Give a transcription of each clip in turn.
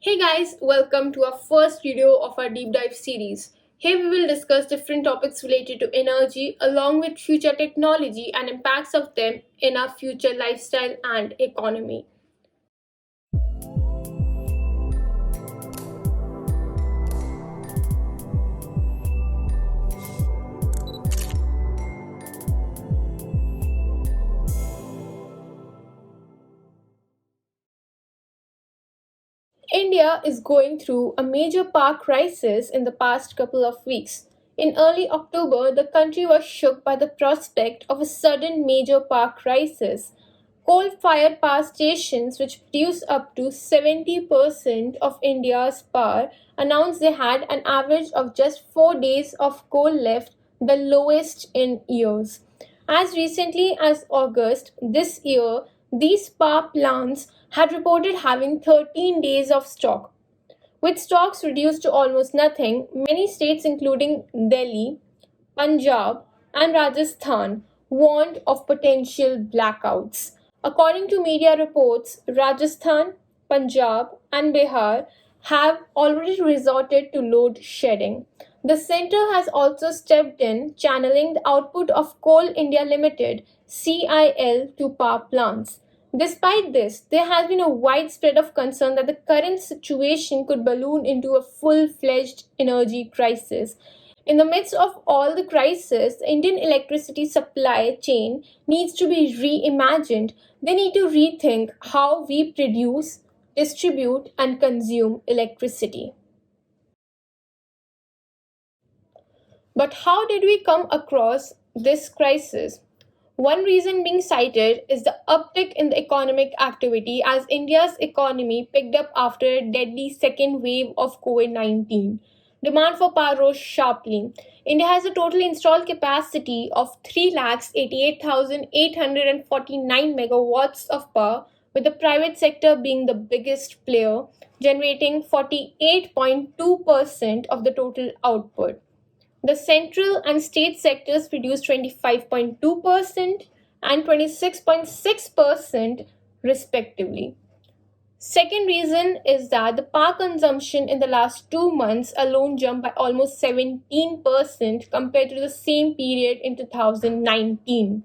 Hey guys, welcome to our first video of our deep dive series. Here we will discuss different topics related to energy along with future technology and impacts of them in our future lifestyle and economy. India is going through a major power crisis in the past couple of weeks. In early October, the country was shook by the prospect of a sudden major power crisis. Coal fired power stations, which produce up to 70% of India's power, announced they had an average of just 4 days of coal left, the lowest in years. As recently as August this year, these power plants had reported having 13 days of stock. With stocks reduced to almost nothing, many states, including Delhi, Punjab, and Rajasthan, warned of potential blackouts. According to media reports, Rajasthan, Punjab, and Bihar have already resorted to load shedding. The centre has also stepped in, channeling the output of Coal India Limited (CIL) to power plants. Despite this, there has been a widespread of concern that the current situation could balloon into a full-fledged energy crisis. In the midst of all the crisis, the Indian electricity supply chain needs to be reimagined. They need to rethink how we produce, distribute, and consume electricity. But how did we come across this crisis? One reason being cited is the uptick in the economic activity as India's economy picked up after a deadly second wave of COVID-19. Demand for power rose sharply. India has a total installed capacity of 3,88,849 megawatts of power, with the private sector being the biggest player, generating 48.2% of the total output. The central and state sectors produce 25.2% and 26.6% respectively. Second reason is that the power consumption in the last 2 months alone jumped by almost 17% compared to the same period in 2019.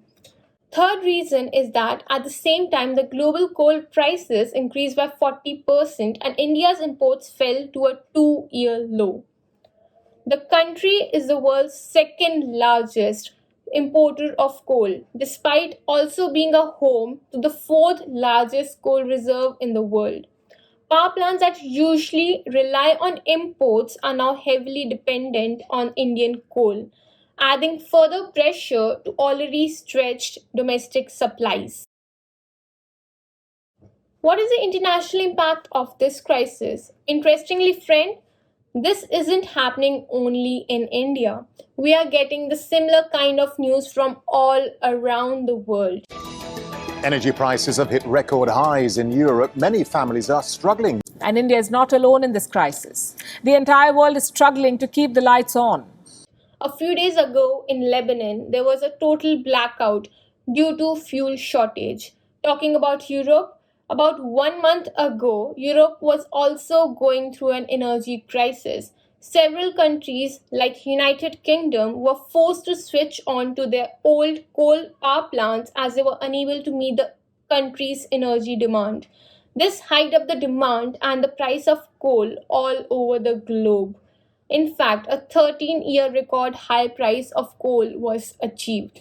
Third reason is that at the same time the global coal prices increased by 40% and India's imports fell to a 2-year low. The country is the world's second largest importer of coal, despite also being a home to the fourth largest coal reserve in the world. Power plants that usually rely on imports are now heavily dependent on Indian coal, adding further pressure to already stretched domestic supplies. What is the international impact of this crisis? Interestingly, friend, this isn't happening only in India. We are getting the similar kind of news from all around the world. Energy prices have hit record highs in Europe. Many families are struggling. And India is not alone in this crisis. The entire world is struggling to keep the lights on. A few days ago in Lebanon, there was a total blackout due to fuel shortage. Talking about Europe, about 1 month ago, Europe was also going through an energy crisis. Several countries like United Kingdom were forced to switch on to their old coal power plants as they were unable to meet the country's energy demand. This hiked up the demand and the price of coal all over the globe. In fact, a 13-year record high price of coal was achieved.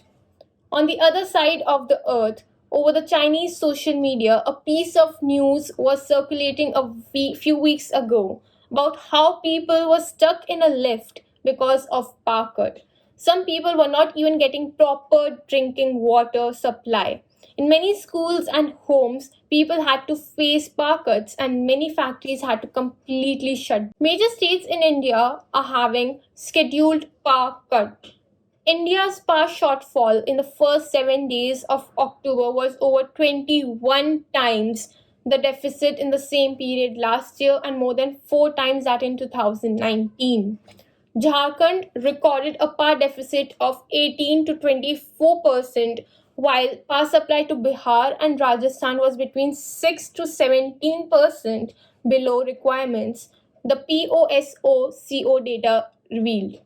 On the other side of the earth, over the Chinese social media, a piece of news was circulating a few weeks ago about how people were stuck in a lift because of power cut. Some people were not even getting proper drinking water supply. In many schools and homes, people had to face power cuts and many factories had to completely shut. Major states in India are having scheduled power cut. India's power shortfall in the first 7 days of October was over 21 times the deficit in the same period last year and more than 4 times that in 2019. Jharkhand recorded a power deficit of 18 to 24%, while power supply to Bihar and Rajasthan was between 6 to 17%, below requirements, the POSO-CO data revealed.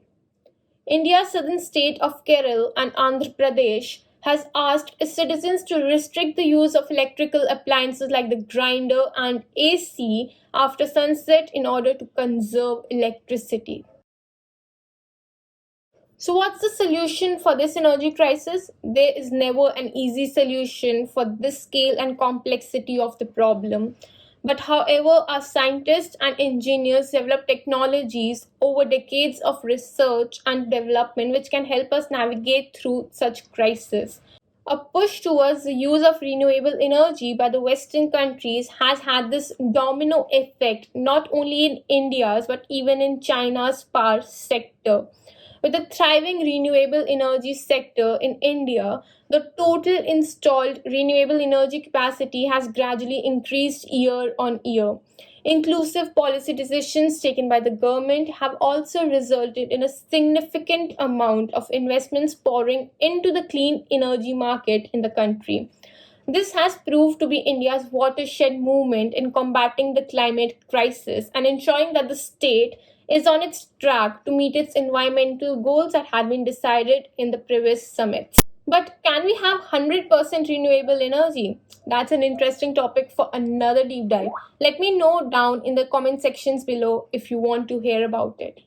India's southern state of Kerala and Andhra Pradesh has asked its citizens to restrict the use of electrical appliances like the grinder and AC after sunset in order to conserve electricity. So, what's the solution for this energy crisis? There is never an easy solution for this scale and complexity of the problem. But, however, our scientists and engineers develop technologies over decades of research and development which can help us navigate through such crises. A push towards the use of renewable energy by the Western countries has had this domino effect not only in India's but even in China's power sector. With a thriving renewable energy sector in India, the total installed renewable energy capacity has gradually increased year on year. Inclusive policy decisions taken by the government have also resulted in a significant amount of investments pouring into the clean energy market in the country. This has proved to be India's watershed movement in combating the climate crisis and ensuring that the state is on its track to meet its environmental goals that had been decided in the previous summits. But can we have 100% renewable energy? That's an interesting topic for another deep dive. Let me know down in the comment sections below if you want to hear about it.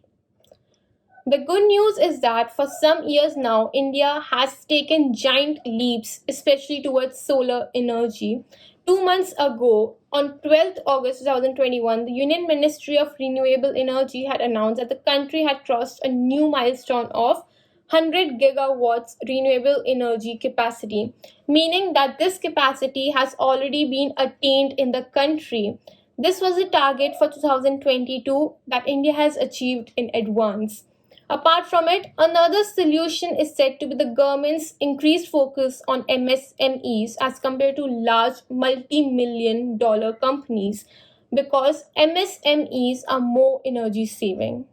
The good news is that for some years now, India has taken giant leaps, especially towards solar energy. 2 months ago, on 12th August 2021, the Union Ministry of Renewable Energy had announced that the country had crossed a new milestone of 100 gigawatts renewable energy capacity, meaning that this capacity has already been attained in the country. This was a target for 2022 that India has achieved in advance. Apart from it, another solution is said to be the government's increased focus on MSMEs as compared to large multi-million dollar companies because MSMEs are more energy saving.